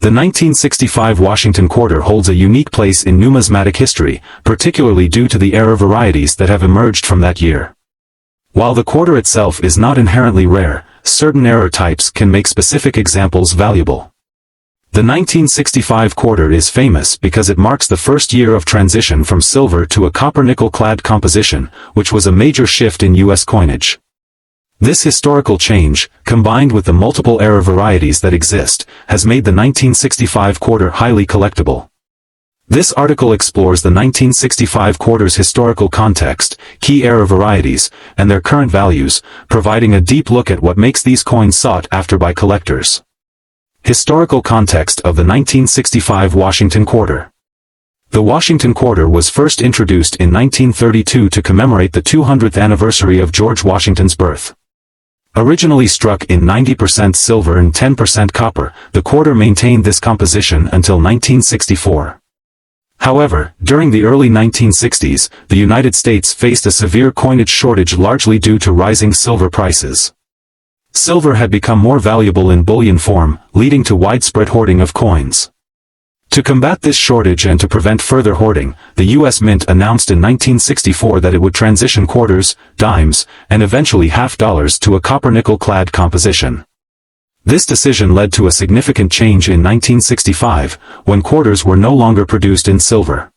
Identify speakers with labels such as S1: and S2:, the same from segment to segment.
S1: The 1965 Washington quarter holds a unique place in numismatic history, particularly due to the error varieties that have emerged from that year. While the quarter itself is not inherently rare, certain error types can make specific examples valuable. The 1965 quarter is famous because it marks the first year of transition from silver to a copper-nickel-clad composition, which was a major shift in U.S. coinage. This historical change, combined with the multiple error varieties that exist, has made the 1965 quarter highly collectible. This article explores the 1965 quarter's historical context, key error varieties, and their current values, providing a deep look at what makes these coins sought after by collectors. Historical context of the 1965 Washington quarter. The Washington quarter was first introduced in 1932 to commemorate the 200th anniversary of George Washington's birth. Originally struck in 90% silver and 10% copper, the quarter maintained this composition until 1964. However, during the early 1960s, the United States faced a severe coinage shortage largely due to rising silver prices. Silver had become more valuable in bullion form, leading to widespread hoarding of coins. To combat this shortage and to prevent further hoarding, the U.S. Mint announced in 1964 that it would transition quarters, dimes, and eventually half-dollars to a copper-nickel-clad composition. This decision led to a significant change in 1965, when quarters were no longer produced in silver.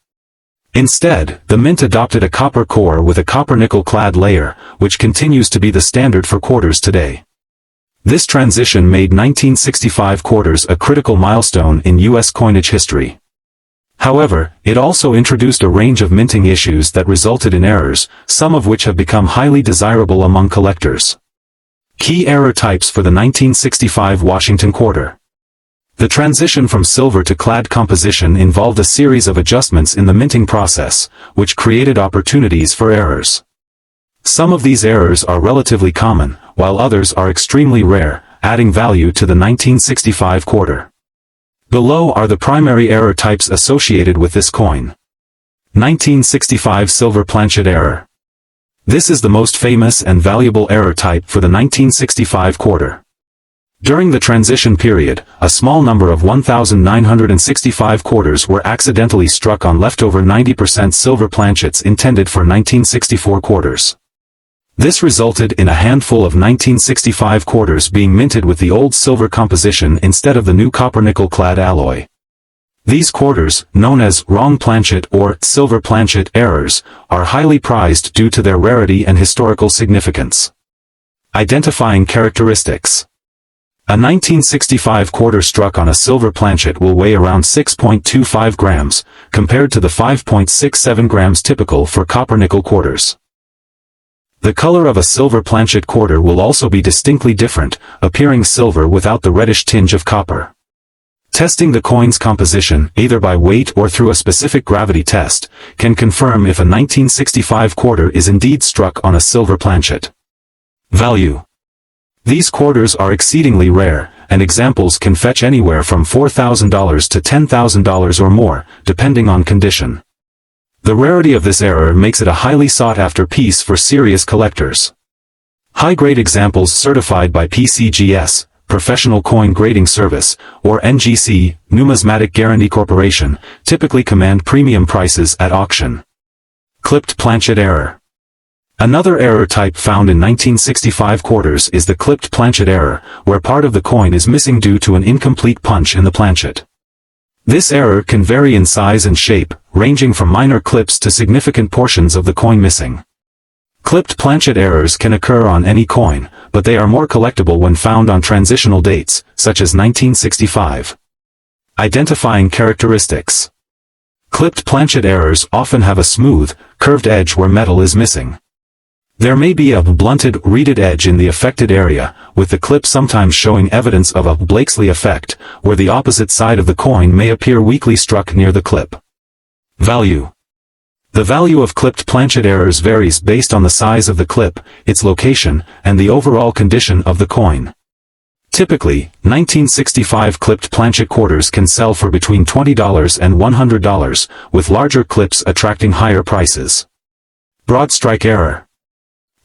S1: Instead, the Mint adopted a copper core with a copper-nickel-clad layer, which continues to be the standard for quarters today. This transition made 1965 quarters a critical milestone in U.S. coinage history. However, it also introduced a range of minting issues that resulted in errors, some of which have become highly desirable among collectors. Key error types for the 1965 Washington quarter. The transition from silver to clad composition involved a series of adjustments in the minting process, which created opportunities for errors. Some of these errors are relatively common, while others are extremely rare, adding value to the 1965 quarter. Below are the primary error types associated with this coin. 1965 Silver Planchet Error. This is the most famous and valuable error type for the 1965 quarter. During the transition period, a small number of 1,965 quarters were accidentally struck on leftover 90% silver planchets intended for 1964 quarters. This resulted in a handful of 1965 quarters being minted with the old silver composition instead of the new copper-nickel-clad alloy. These quarters, known as wrong planchet or silver planchet errors, are highly prized due to their rarity and historical significance. Identifying characteristics. A 1965 quarter struck on a silver planchet will weigh around 6.25 grams, compared to the 5.67 grams typical for copper-nickel quarters. The color of a silver planchet quarter will also be distinctly different, appearing silver without the reddish tinge of copper. Testing the coin's composition, either by weight or through a specific gravity test, can confirm if a 1965 quarter is indeed struck on a silver planchet. Value. These quarters are exceedingly rare, and examples can fetch anywhere from $4,000 to $10,000 or more, depending on condition. The rarity of this error makes it a highly sought-after piece for serious collectors. High-grade examples certified by PCGS, Professional Coin Grading Service, or NGC, Numismatic Guarantee Corporation, typically command premium prices at auction. Clipped planchet error. Another error type found in 1965 quarters is the clipped planchet error, where part of the coin is missing due to an incomplete punch in the planchet. This error can vary in size and shape, ranging from minor clips to significant portions of the coin missing. Clipped planchet errors can occur on any coin, but they are more collectible when found on transitional dates, such as 1965. Identifying characteristics. Clipped planchet errors often have a smooth, curved edge where metal is missing. There may be a blunted, reeded edge in the affected area, with the clip sometimes showing evidence of a Blakesley effect, where the opposite side of the coin may appear weakly struck near the clip. Value. The value of clipped planchet errors varies based on the size of the clip, its location, and the overall condition of the coin. Typically, 1965 clipped planchet quarters can sell for between $20 and $100, with larger clips attracting higher prices. Broad strike error.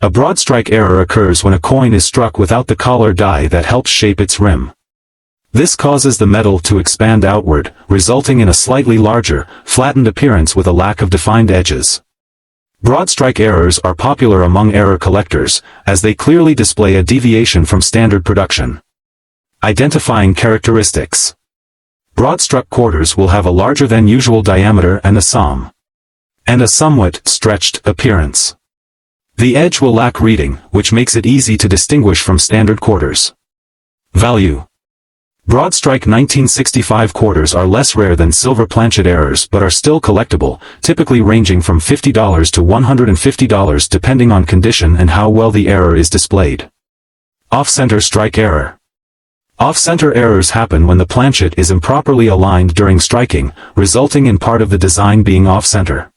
S1: A broad strike error occurs when a coin is struck without the collar die that helps shape its rim. This causes the metal to expand outward, resulting in a slightly larger, flattened appearance with a lack of defined edges. Broad strike errors are popular among error collectors, as they clearly display a deviation from standard production. Identifying characteristics. Broad-struck quarters will have a larger than usual diameter and a somewhat stretched appearance. The edge will lack reading, which makes it easy to distinguish from standard quarters. Value. Broad-strike 1965 quarters are less rare than silver planchet errors but are still collectible, typically ranging from $50 to $150 depending on condition and how well the error is displayed. Off-center strike error. Off-center errors happen when the planchet is improperly aligned during striking, resulting in part of the design being off-center.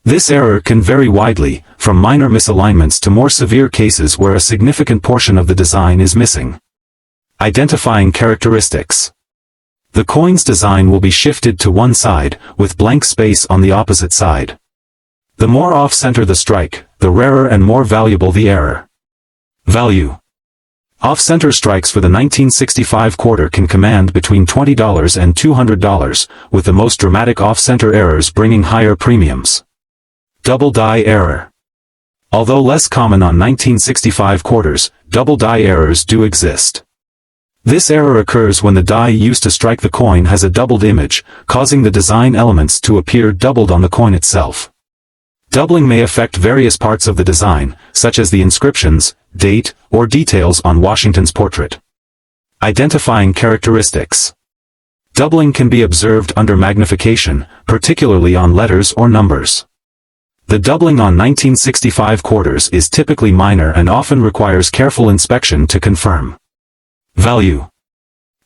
S1: This error can vary widely, from minor misalignments to more severe cases where a significant portion of the design is missing. Identifying characteristics. The coin's design will be shifted to one side, with blank space on the opposite side. The more off-center the strike, the rarer and more valuable the error. Value. Off-center strikes for the 1965 quarter can command between $20 and $200, with the most dramatic off-center errors bringing higher premiums. Double die error. Although less common on 1965 quarters, double die errors do exist. This error occurs when the die used to strike the coin has a doubled image, causing the design elements to appear doubled on the coin itself. Doubling may affect various parts of the design, such as the inscriptions, date, or details on Washington's portrait. Identifying characteristics. Doubling can be observed under magnification, particularly on letters or numbers. The doubling on 1965 quarters is typically minor and often requires careful inspection to confirm. Value.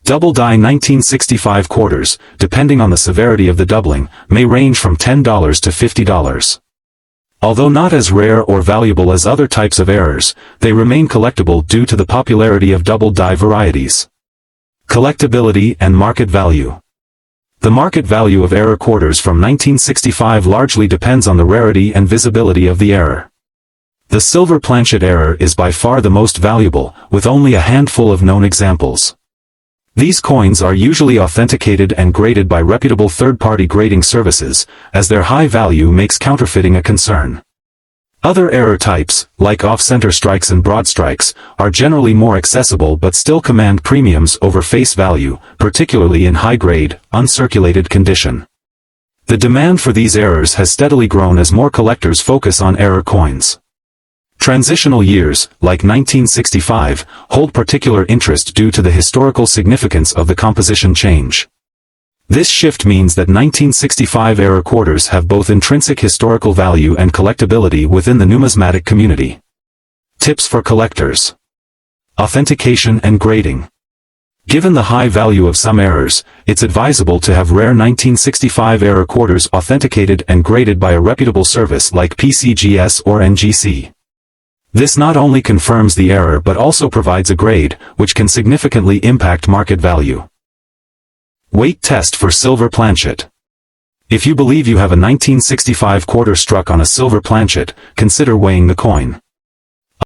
S1: Double die 1965 quarters, depending on the severity of the doubling, may range from $10 to $50. Although not as rare or valuable as other types of errors, they remain collectible due to the popularity of double die varieties. Collectability and market value. The market value of error quarters from 1965 largely depends on the rarity and visibility of the error. The silver planchet error is by far the most valuable, with only a handful of known examples. These coins are usually authenticated and graded by reputable third-party grading services, as their high value makes counterfeiting a concern. Other error types, like off-center strikes and broad strikes, are generally more accessible but still command premiums over face value, particularly in high-grade, uncirculated condition. The demand for these errors has steadily grown as more collectors focus on error coins. Transitional years, like 1965, hold particular interest due to the historical significance of the composition change. This shift means that 1965 error quarters have both intrinsic historical value and collectability within the numismatic community. Tips for collectors. Authentication and grading. Given the high value of some errors, it's advisable to have rare 1965 error quarters authenticated and graded by a reputable service like PCGS or NGC. This not only confirms the error but also provides a grade, which can significantly impact market value. Weight test for silver planchet. If you believe you have a 1965 quarter struck on a silver planchet, consider weighing the coin.